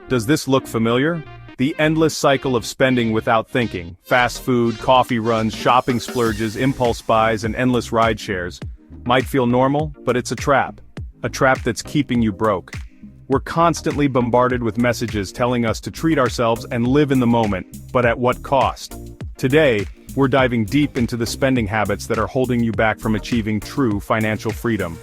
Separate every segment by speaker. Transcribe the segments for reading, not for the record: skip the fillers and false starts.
Speaker 1: Does this look familiar? The endless cycle of spending without thinking, fast food, coffee runs, shopping splurges, impulse buys, and endless ride shares, might feel normal, but it's a trap. A trap that's keeping you broke. We're constantly bombarded with messages telling us to treat ourselves and live in the moment, but at what cost? Today, we're diving deep into the spending habits that are holding you back from achieving true financial freedom.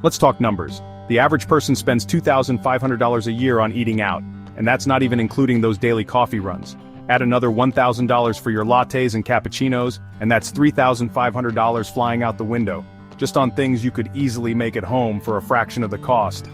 Speaker 1: Let's talk numbers. The average person spends $2,500 a year on eating out, and that's not even including those daily coffee runs. Add another $1,000 for your lattes and cappuccinos, and that's $3,500 flying out the window, just on things you could easily make at home for a fraction of the cost.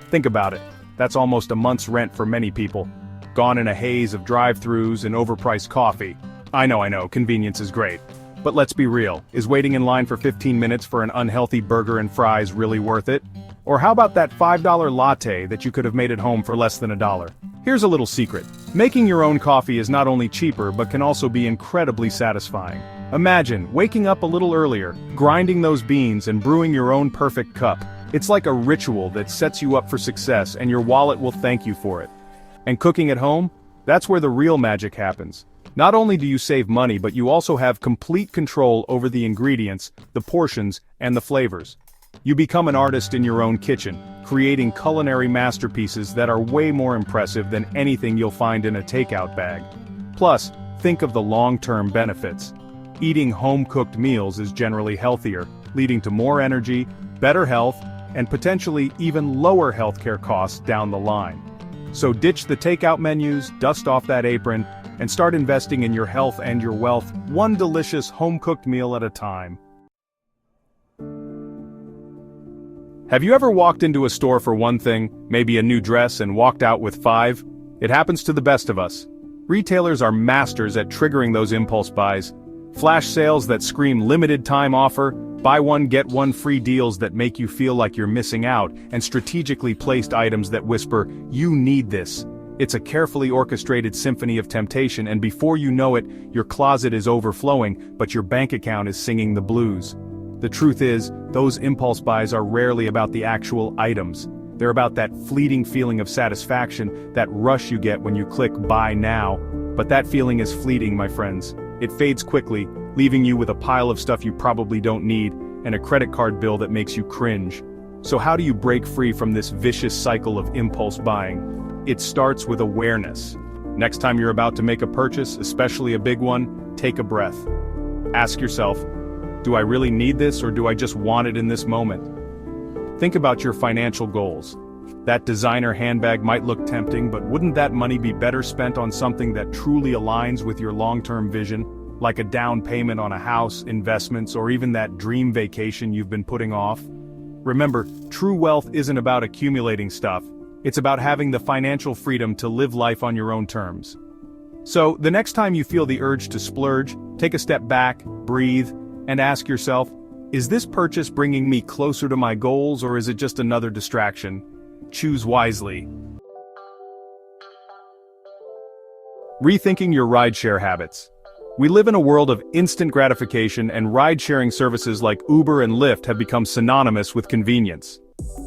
Speaker 1: Think about it. That's almost a month's rent for many people. Gone in a haze of drive-thrus and overpriced coffee. I know, convenience is great. But let's be real, is waiting in line for 15 minutes for an unhealthy burger and fries really worth it? Or how about that $5 latte that you could have made at home for less than $1? Here's a little secret. Making your own coffee is not only cheaper but can also be incredibly satisfying. Imagine waking up a little earlier, grinding those beans and brewing your own perfect cup. It's like a ritual that sets you up for success, and your wallet will thank you for it. And cooking at home? That's where the real magic happens. Not only do you save money, but you also have complete control over the ingredients, the portions, and the flavors. You become an artist in your own kitchen, creating culinary masterpieces that are way more impressive than anything you'll find in a takeout bag. Plus, think of the long-term benefits. Eating home-cooked meals is generally healthier, leading to more energy, better health, and potentially even lower healthcare costs down the line. So ditch the takeout menus, dust off that apron, and start investing in your health and your wealth, one delicious home-cooked meal at a time. Have you ever walked into a store for one thing, maybe a new dress, and walked out with 5? It happens to the best of us. Retailers are masters at triggering those impulse buys. Flash sales that scream limited time offer, buy one get one free deals that make you feel like you're missing out, and strategically placed items that whisper, "You need this." It's a carefully orchestrated symphony of temptation, and before you know it, your closet is overflowing, but your bank account is singing the blues. The truth is, those impulse buys are rarely about the actual items. They're about that fleeting feeling of satisfaction, that rush you get when you click buy now. But that feeling is fleeting, my friends. It fades quickly, leaving you with a pile of stuff you probably don't need, and a credit card bill that makes you cringe. So how do you break free from this vicious cycle of impulse buying? It starts with awareness. Next time you're about to make a purchase, especially a big one, take a breath. Ask yourself, do I really need this, or do I just want it in this moment? Think about your financial goals. That designer handbag might look tempting, but wouldn't that money be better spent on something that truly aligns with your long-term vision, like a down payment on a house, investments, or even that dream vacation you've been putting off? Remember, true wealth isn't about accumulating stuff. It's about having the financial freedom to live life on your own terms. So, the next time you feel the urge to splurge, take a step back, breathe, and ask yourself, is this purchase bringing me closer to my goals, or is it just another distraction? Choose wisely. Rethinking your rideshare habits. We live in a world of instant gratification, and ride-sharing services like Uber and Lyft have become synonymous with convenience.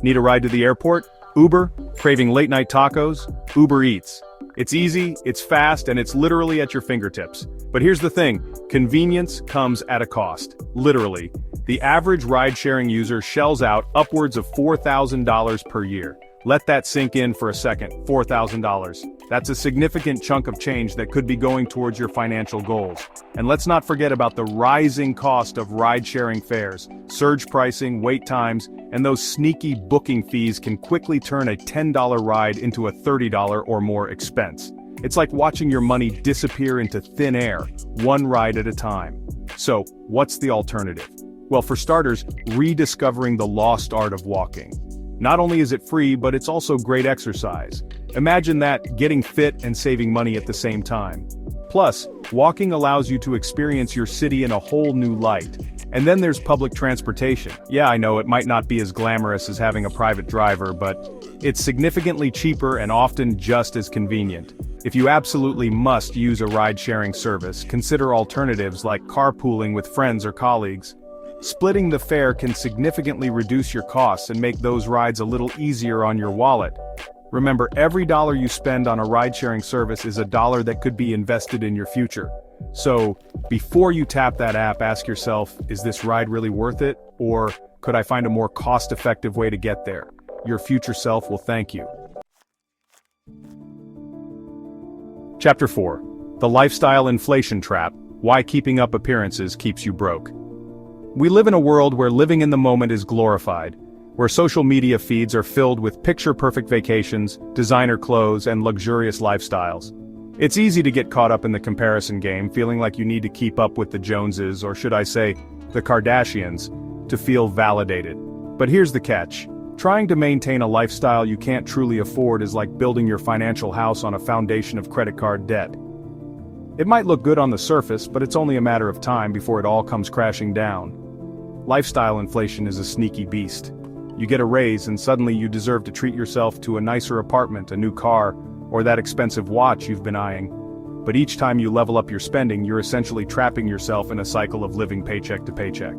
Speaker 1: Need a ride to the airport? Uber? Craving late-night tacos? Uber Eats. It's easy, it's fast, and it's literally at your fingertips. But here's the thing, convenience comes at a cost. Literally. The average ride-sharing user shells out upwards of $4,000 per year. Let that sink in for a second, $4,000. That's a significant chunk of change that could be going towards your financial goals. And let's not forget about the rising cost of ride-sharing fares. Surge pricing, wait times, and those sneaky booking fees can quickly turn a $10 ride into a $30 or more expense. It's like watching your money disappear into thin air, one ride at a time. So, what's the alternative? Well, for starters, rediscovering the lost art of walking. Not only is it free, but it's also great exercise. Imagine that, getting fit and saving money at the same time. Plus, walking allows you to experience your city in a whole new light. And then there's public transportation. Yeah, I know it might not be as glamorous as having a private driver, but it's significantly cheaper and often just as convenient. If you absolutely must use a ride-sharing service, consider alternatives like carpooling with friends or colleagues. Splitting the fare can significantly reduce your costs and make those rides a little easier on your wallet. Remember, every dollar you spend on a ride-sharing service is a dollar that could be invested in your future. So, before you tap that app, ask yourself, is this ride really worth it? Or could I find a more cost-effective way to get there? Your future self will thank you. Chapter 4. The Lifestyle Inflation Trap: Why Keeping Up Appearances Keeps You Broke. We live in a world where living in the moment is glorified, where social media feeds are filled with picture-perfect vacations, designer clothes, and luxurious lifestyles. It's easy to get caught up in the comparison game, feeling like you need to keep up with the Joneses, or should I say, the Kardashians, to feel validated. But here's the catch. Trying to maintain a lifestyle you can't truly afford is like building your financial house on a foundation of credit card debt. It might look good on the surface, but it's only a matter of time before it all comes crashing down. Lifestyle inflation is a sneaky beast. You get a raise and suddenly you deserve to treat yourself to a nicer apartment, a new car, or that expensive watch you've been eyeing. But each time you level up your spending, you're essentially trapping yourself in a cycle of living paycheck to paycheck.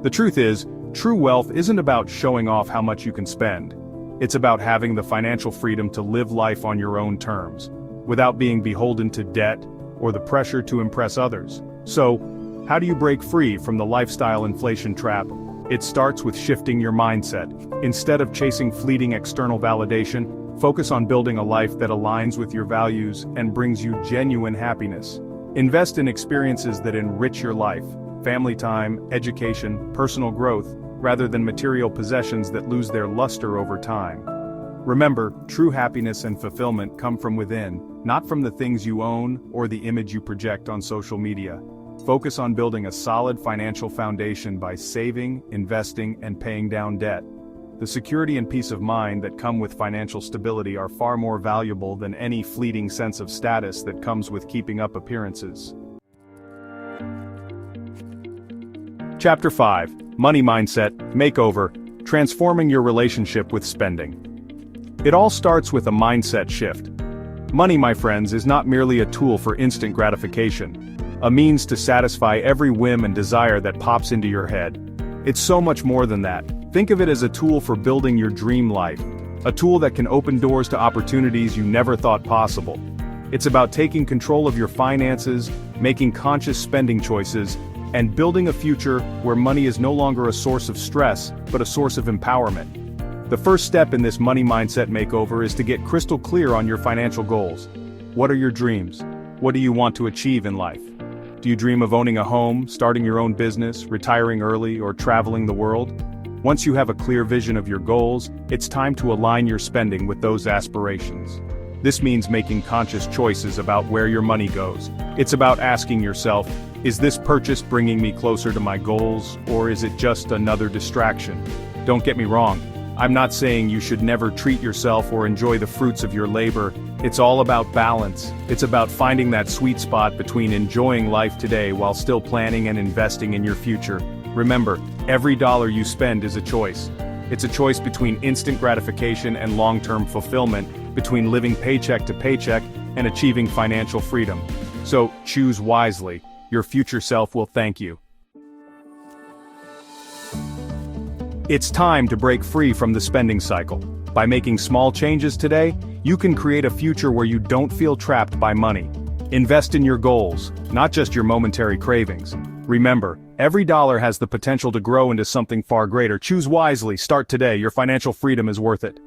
Speaker 1: The truth is, true wealth isn't about showing off how much you can spend. It's about having the financial freedom to live life on your own terms, without being beholden to debt or the pressure to impress others. So, how do you break free from the lifestyle inflation trap? It starts with shifting your mindset. Instead of chasing fleeting external validation, focus on building a life that aligns with your values and brings you genuine happiness. Invest in experiences that enrich your life: family time, education, personal growth, rather than material possessions that lose their luster over time. Remember, true happiness and fulfillment come from within, not from the things you own or the image you project on social media. Focus on building a solid financial foundation by saving, investing, and paying down debt. The security and peace of mind that come with financial stability are far more valuable than any fleeting sense of status that comes with keeping up appearances. Chapter 5. Money Mindset Makeover: Transforming Your Relationship with Spending. It all starts with a mindset shift. Money, my friends, is not merely a tool for instant gratification, a means to satisfy every whim and desire that pops into your head. It's so much more than that. Think of it as a tool for building your dream life, a tool that can open doors to opportunities you never thought possible. It's about taking control of your finances, making conscious spending choices, and building a future where money is no longer a source of stress, but a source of empowerment. The first step in this money mindset makeover is to get crystal clear on your financial goals. What are your dreams? What do you want to achieve in life? Do you dream of owning a home, starting your own business, retiring early, or traveling the world? Once you have a clear vision of your goals, it's time to align your spending with those aspirations. This means making conscious choices about where your money goes. It's about asking yourself, is this purchase bringing me closer to my goals, or is it just another distraction? Don't get me wrong. I'm not saying you should never treat yourself or enjoy the fruits of your labor. It's all about balance. It's about finding that sweet spot between enjoying life today while still planning and investing in your future. Remember, every dollar you spend is a choice. It's a choice between instant gratification and long-term fulfillment, between living paycheck to paycheck and achieving financial freedom. So, choose wisely. Your future self will thank you. It's time to break free from the spending cycle. By making small changes today, you can create a future where you don't feel trapped by money. Invest in your goals, not just your momentary cravings. Remember, every dollar has the potential to grow into something far greater. Choose wisely, start today, your financial freedom is worth it.